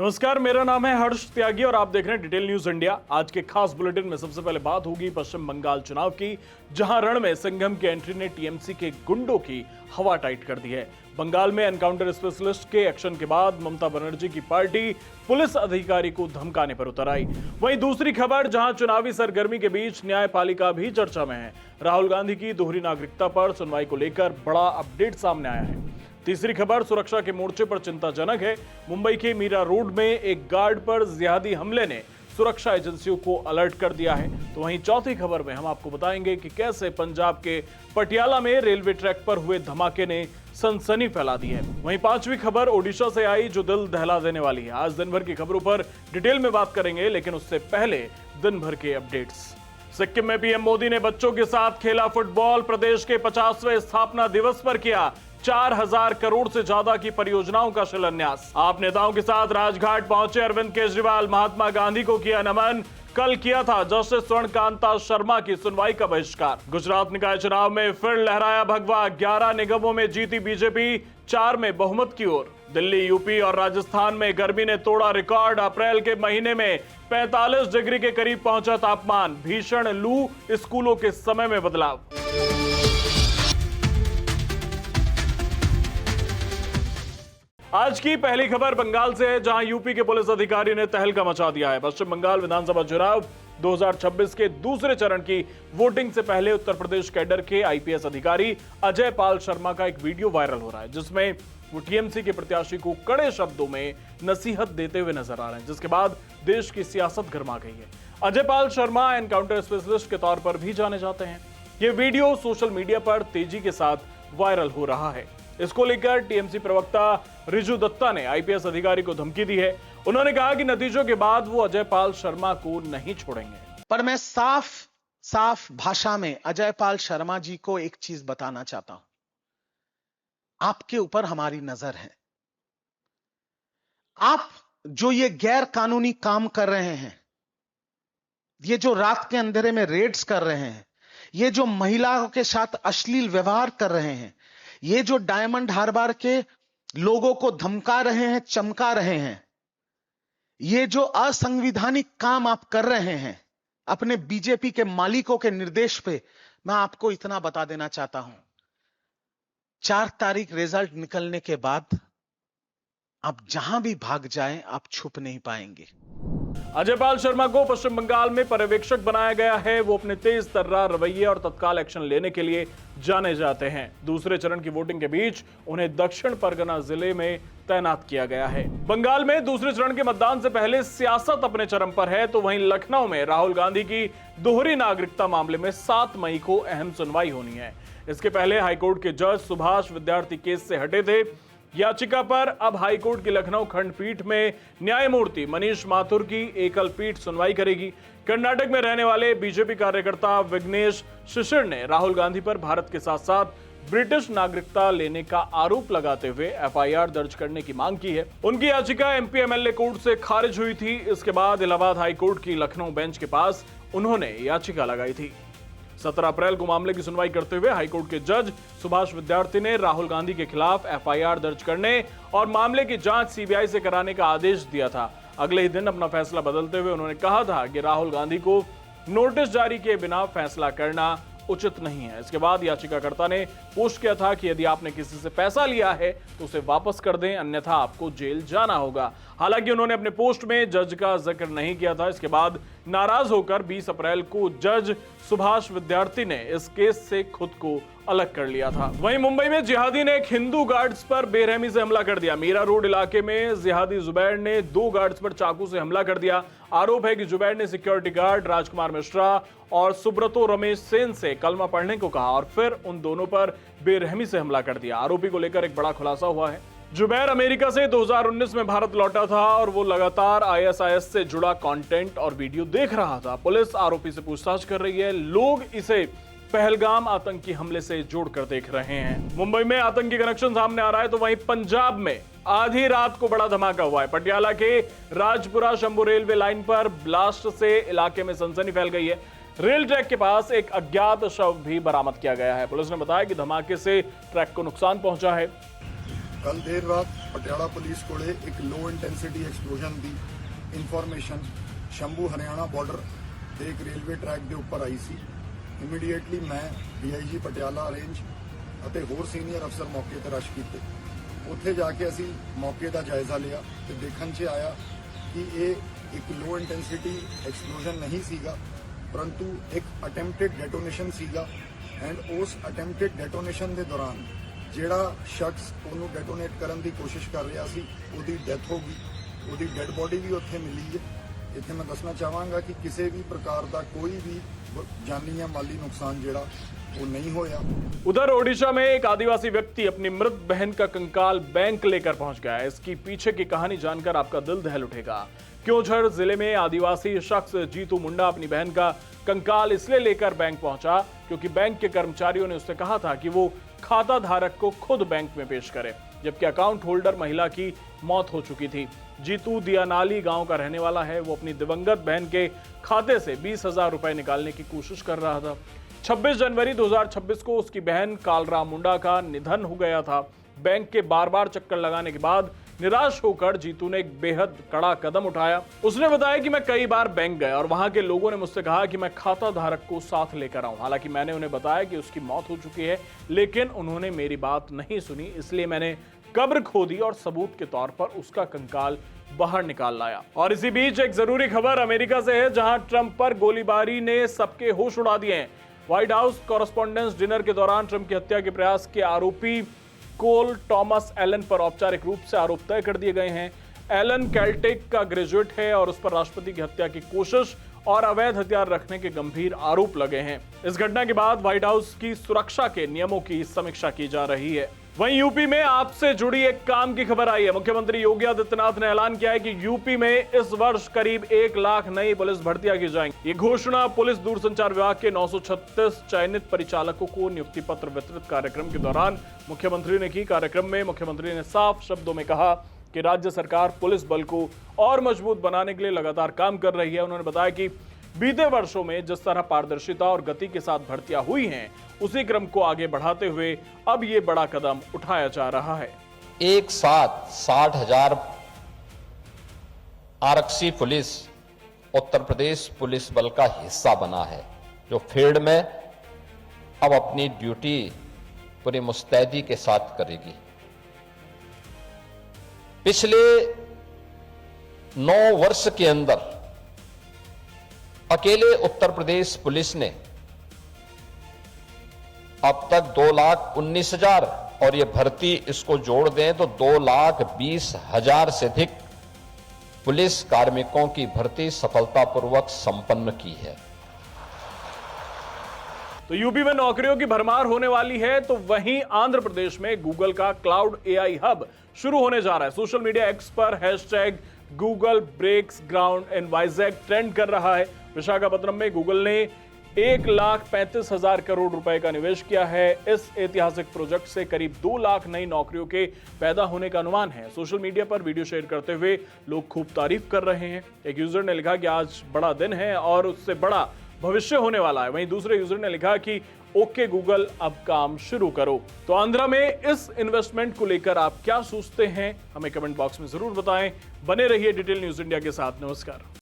नमस्कार, मेरा नाम है हर्ष त्यागी और आप देख रहे हैं डिटेल न्यूज इंडिया। आज के खास बुलेटिन में सबसे पहले बात होगी पश्चिम बंगाल चुनाव की, जहां रण में संगम की एंट्री ने टीएमसी के गुंडों की हवा टाइट कर दी है। बंगाल में एनकाउंटर स्पेशलिस्ट के एक्शन के बाद ममता बनर्जी की पार्टी पुलिस अधिकारी को धमकाने पर उतर आई। वहीं दूसरी खबर, जहां चुनावी सरगर्मी के बीच न्यायपालिका भी चर्चा में है। राहुल गांधी की दोहरी नागरिकता पर सुनवाई को लेकर बड़ा अपडेट सामने आया है। तीसरी खबर सुरक्षा के मोर्चे पर चिंताजनक है। मुंबई के मीरा रोड में एक गार्ड पर जिहादी हमले ने सुरक्षा एजेंसियों को अलर्ट कर दिया है। तो वहीं चौथी खबर में हम आपको बताएंगे कि कैसे पंजाब के पटियाला में रेलवे ट्रैक पर हुए धमाके ने सनसनी फैला दी है। वहीं पांचवी खबर ओडिशा से आई, जो दिल दहला देने वाली है। आज दिन भर की खबरों पर डिटेल में बात करेंगे, लेकिन उससे पहले दिन भर के अपडेट्स। सिक्किम में पीएम मोदी ने बच्चों के साथ खेला फुटबॉल। प्रदेश के 50वें स्थापना दिवस पर किया 4000 करोड़ से ज्यादा की परियोजनाओं का शिलान्यास। आप नेताओं के साथ राजघाट पहुंचे अरविंद केजरीवाल। महात्मा गांधी को किया नमन। कल किया था जस्टिस स्वर्णकांता शर्मा की सुनवाई का बहिष्कार। गुजरात निकाय चुनाव में फिर लहराया भगवा। 11 निगमों में जीती बीजेपी, 4 में बहुमत की ओर। दिल्ली, यूपी और राजस्थान में गर्मी ने तोड़ा रिकॉर्ड। अप्रैल के महीने में 45 डिग्री के करीब पहुंचा तापमान। भीषण लू, स्कूलों के समय में बदलाव। आज की पहली खबर बंगाल से है, जहां यूपी के पुलिस अधिकारी ने तहलका मचा दिया है। पश्चिम बंगाल विधानसभा चुनाव 2026 के दूसरे चरण की वोटिंग से पहले उत्तर प्रदेश कैडर के आईपीएस अधिकारी अजय पाल शर्मा का एक वीडियो वायरल हो रहा है, जिसमें वो टीएमसी के प्रत्याशी को कड़े शब्दों में नसीहत देते हुए नजर आ रहे हैं, जिसके बाद देश की सियासत गर्मा गई है। अजय पाल शर्मा एनकाउंटर स्पेशलिस्ट के तौर पर भी जाने जाते हैं। ये वीडियो सोशल मीडिया पर तेजी के साथ वायरल हो रहा है। इसको लेकर टीएमसी प्रवक्ता रिजू दत्ता ने आईपीएस अधिकारी को धमकी दी है। उन्होंने कहा कि नतीजों के बाद वो अजय पाल शर्मा को नहीं छोड़ेंगे। पर मैं साफ भाषा में अजय पाल शर्मा जी को एक चीज बताना चाहता हूं। आपके ऊपर हमारी नजर है। आप जो ये गैर कानूनी काम कर रहे हैं, ये जो रात के अंधेरे में रेड्स कर रहे हैं, ये जो महिलाओं के साथ अश्लील व्यवहार कर रहे हैं, ये जो डायमंड हार्बर के लोगों को धमका रहे हैं, चमका रहे हैं, ये जो असंवैधानिक काम आप कर रहे हैं अपने बीजेपी के मालिकों के निर्देश पे, मैं आपको इतना बता देना चाहता हूं, 4 तारीख रिजल्ट निकलने के बाद आप जहां भी भाग जाएं, आप छुप नहीं पाएंगे। अजय पाल शर्मा को पश्चिम बंगाल में पर्यवेक्षक बनाया गया है। वो अपने तेज तर्रार रवैये और तत्काल एक्शन लेने के लिए जाने जाते हैं। दूसरे चरण की वोटिंग के बीच उन्हें दक्षिण परगना जिले में तैनात किया गया है। बंगाल में दूसरे चरण के मतदान से पहले सियासत अपने चरम पर है, तो वहीं लखनऊ में राहुल गांधी की दोहरी नागरिकता मामले में 7 मई को अहम सुनवाई होनी है। इसके पहले हाईकोर्ट के जज सुभाष विद्यार्थी केस से हटे थे। याचिका पर अब हाईकोर्ट की लखनऊ खंडपीठ में न्यायमूर्ति मनीष माथुर की एकल पीठ सुनवाई करेगी। कर्नाटक में रहने वाले बीजेपी कार्यकर्ता विघ्नेश शिशिर ने राहुल गांधी पर भारत के साथ साथ ब्रिटिश नागरिकता लेने का आरोप लगाते हुए एफआईआर दर्ज करने की मांग की है। उनकी याचिका एमपी एमएलए कोर्ट से खारिज हुई थी। इसके बाद इलाहाबाद हाईकोर्ट की लखनऊ बेंच के पास उन्होंने याचिका लगाई थी। 17 अप्रैल को मामले की सुनवाई करते हुए हाईकोर्ट के जज सुभाष विद्यार्थी ने राहुल गांधी के खिलाफ एफआईआर दर्ज करने और मामले की जांच सीबीआई से कराने का आदेश दिया था। अगले ही दिन अपना फैसला बदलते हुए उन्होंने कहा था कि राहुल गांधी को नोटिस जारी किए बिना फैसला करना उचित नहीं है। इसके बाद याचिकाकर्ता ने पोस्ट किया था कि यदि आपने किसी से पैसा लिया है तो उसे वापस कर दें, अन्यथा आपको जेल जाना होगा। हालांकि उन्होंने अपने पोस्ट में जज का जिक्र नहीं किया था। इसके बाद नाराज होकर 20 अप्रैल को जज सुभाष विद्यार्थी ने इस केस से खुद को अलग कर लिया था। वहीं मुंबई में जिहादी ने एक हिंदू गार्ड्स पर बेरहमी से हमला कर दिया। मीरा रोड इलाके में जिहादी जुबैर ने 2 गार्ड्स पर चाकू से हमला कर दिया। आरोप है कि जुबैर ने सिक्योरिटी गार्ड राजकुमार मिश्रा और सुब्रतो रमेश सेन से कलमा पढ़ने को कहा और फिर उन दोनों पर बेरहमी से हमला कर दिया। आरोपी को लेकर एक बड़ा खुलासा हुआ है। जुबैर अमेरिका से 2019 में भारत लौटा था और वो लगातार आईएसआईएस से जुड़ा कंटेंट और वीडियो देख रहा था। पुलिस आरोपी से पूछताछ कर रही है। लोग इसे पहलगाम आतंकी हमले से जोड़कर देख रहे हैं। मुंबई में आतंकी कनेक्शन सामने आ रहा है, तो वहीं पंजाब में आधी रात को बड़ा धमाका हुआ है। पटियाला के राजपुरा शंभू रेलवे लाइन पर ब्लास्ट से इलाके में सनसनी फैल गई है। रेल ट्रैक के पास एक अज्ञात शव भी बरामद किया गया है। पुलिस ने बताया कि धमाके से ट्रैक को नुकसान पहुंचा है। कल देर रात पटियाला पुलिस कोले एक लो इंटेंसिटी एक्सप्लोजन की इनफॉर्मेशन शंभू हरियाणा बॉर्डर ਦੇ ਇੱਕ ਰੇਲਵੇ ਟਰੈਕ ਦੇ ਉੱਪਰ ਆਈ ਸੀ। ਇਮੀਡੀਏਟਲੀ ਮੈਂ ਡੀਆਈਜੀ ਪਟਿਆਲਾ ਰੇਂਜ ਅਤੇ ਹੋਰ ਸੀਨੀਅਰ ਅਫਸਰ ਮੌਕੇ ਤੇ ਰਸ਼ ਕੀਤੇ। ਉੱਥੇ ਜਾ ਕੇ ਅਸੀਂ ਮੌਕੇ ਦਾ ਜਾਇਜ਼ਾ ਲਿਆ ਤੇ ਦੇਖਣ 'ਚ ਆਇਆ ਕਿ ਇਹ ਇੱਕ ਲੋ ਇੰਟੈਂਸਿਟੀ ਐਕਸਪਲੋਜਨ ਨਹੀਂ ਸੀਗਾ, ਪਰੰਤੂ ਇੱਕ ਅਟੈਂਪਟਡ ਡੈਟੋਨੇਸ਼ਨ ਸੀਗਾ। ਐਂਡ ਉਸ ਅਟੈਂਪਟਡ ਡੈਟੋਨੇਸ਼ਨ ਦੇ ਦੌਰਾਨ ਜਿਹੜਾ ਸ਼ਖਸ ਉਹਨੂੰ ਡੈਟੋਨੇਟ ਕਰਨ ਦੀ ਕੋਸ਼ਿਸ਼ ਕਰ ਰਿਹਾ ਸੀ ਉਹਦੀ ਡੈਥ ਹੋ ਗਈ। ਉਹਦੀ ਡੈਡ ਬੋਡੀ ਵੀ ਉੱਥੇ ਮਿਲੀ ਹੈ। इतने मैं दसना चाहांगा कि किसी भी प्रकार का कोई भी जानी या माली नुकसान जेड़ा वो नहीं होया। उधर ओडिशा में एक आदिवासी व्यक्ति अपनी मृत बहन का कंकाल बैंक लेकर पहुंच गया है। इसकी पीछे की कहानी जानकर आपका दिल दहल उठेगा। क्योंझर जिले में आदिवासी शख्स जीतू मुंडा अपनी बहन का कंकाल इसलिए लेकर बैंक पहुंचा क्योंकि बैंक के कर्मचारियों ने उससे कहा था कि वो खाता धारक को खुद बैंक में पेश करे, जबकि अकाउंट होल्डर महिला की मौत हो चुकी थी। जीतू दियानाली गांव का रहने वाला है। वो अपनी दिवंगत बहन के खाते से 20,000 रुपए निकालने की कोशिश कर रहा था। 26 जनवरी 2026 को उसकी बहन कालराम मुंडा का निधन हो गया था। बैंक के बार बार चक्कर लगाने के बाद निराश होकर जीतू ने एक बेहद कड़ा कदम उठाया। उसने बताया कि मैं कई बार बैंक गया और वहां के लोगों ने मुझसे कहा कि मैं खाता धारक को साथ लेकर आऊं। हालांकि मैंने उन्हें बताया कि उसकी मौत हो चुकी है, लेकिन उन्होंने मेरी बात नहीं सुनी। इसलिए मैंने कब्र खोदी और सबूत के तौर पर उसका कंकाल बाहर निकाल लाया। और इसी बीच एक जरूरी खबर अमेरिका से है, जहां ट्रंप पर गोलीबारी ने सबके होश उड़ा दिए हैं। व्हाइट हाउस कॉरेस्पॉन्डेंस डिनर के दौरान ट्रंप की हत्या के प्रयास के आरोपी कोल टॉमस एलन पर औपचारिक रूप से आरोप तय कर दिए गए हैं। एलन कैलटेक का ग्रेजुएट है और उस पर राष्ट्रपति की हत्या की कोशिश और अवैध हथियार रखने के गंभीर आरोप लगे हैं। इस घटना के बाद व्हाइट हाउस की सुरक्षा के नियमों की समीक्षा की जा रही है। वहीं यूपी में आपसे जुड़ी एक काम की खबर आई है। मुख्यमंत्री योगी आदित्यनाथ ने ऐलान किया है कि यूपी में इस वर्ष करीब 1 लाख नई पुलिस भर्तियां की जाएंगी। ये घोषणा पुलिस दूरसंचार विभाग के 936 चयनित परिचालकों को नियुक्ति पत्र वितरित कार्यक्रम के दौरान मुख्यमंत्री ने की। कार्यक्रम में मुख्यमंत्री ने साफ शब्दों में कहा कि राज्य सरकार पुलिस बल को और मजबूत बनाने के लिए लगातार काम कर रही है। उन्होंने बताया कि बीते वर्षों में जिस तरह पारदर्शिता और गति के साथ भर्तियां हुई हैं, उसी क्रम को आगे बढ़ाते हुए अब ये बड़ा कदम उठाया जा रहा है। एक साथ 60,000 आरक्षी पुलिस उत्तर प्रदेश पुलिस बल का हिस्सा बना है, जो फील्ड में अब अपनी ड्यूटी पूरी मुस्तैदी के साथ करेगी। पिछले 9 वर्ष के अंदर अकेले उत्तर प्रदेश पुलिस ने अब तक 2,19,000 और ये भर्ती इसको जोड़ दें तो 2,20,000 से अधिक पुलिस कार्मिकों की भर्ती सफलतापूर्वक संपन्न की है। तो यूपी में नौकरियों की भरमार होने वाली है, तो वहीं आंध्र प्रदेश में गूगल का क्लाउड एआई हब शुरू होने जा रहा है। सोशल मीडिया एक्स पर hashtag Google breaks ground in Vizag trend कर रहा है। विशाखापत्तनम में गूगल ने 1,35,000 करोड़ रुपए का निवेश किया है। इस ऐतिहासिक प्रोजेक्ट से करीब 2 लाख नई नौकरियों के पैदा होने का अनुमान है। सोशल मीडिया पर वीडियो शेयर करते हुए लोग खूब तारीफ कर रहे हैं। एक यूजर ने लिखा कि आज बड़ा दिन है और उससे बड़ा भविष्य होने वाला है। वहीं दूसरे यूजर ने लिखा कि ओके गूगल, अब काम शुरू करो। तो आंध्रा में इस इन्वेस्टमेंट को लेकर आप क्या सोचते हैं, हमें कमेंट बॉक्स में जरूर बताएं। बने रहिए डिटेल न्यूज इंडिया के साथ। नमस्कार।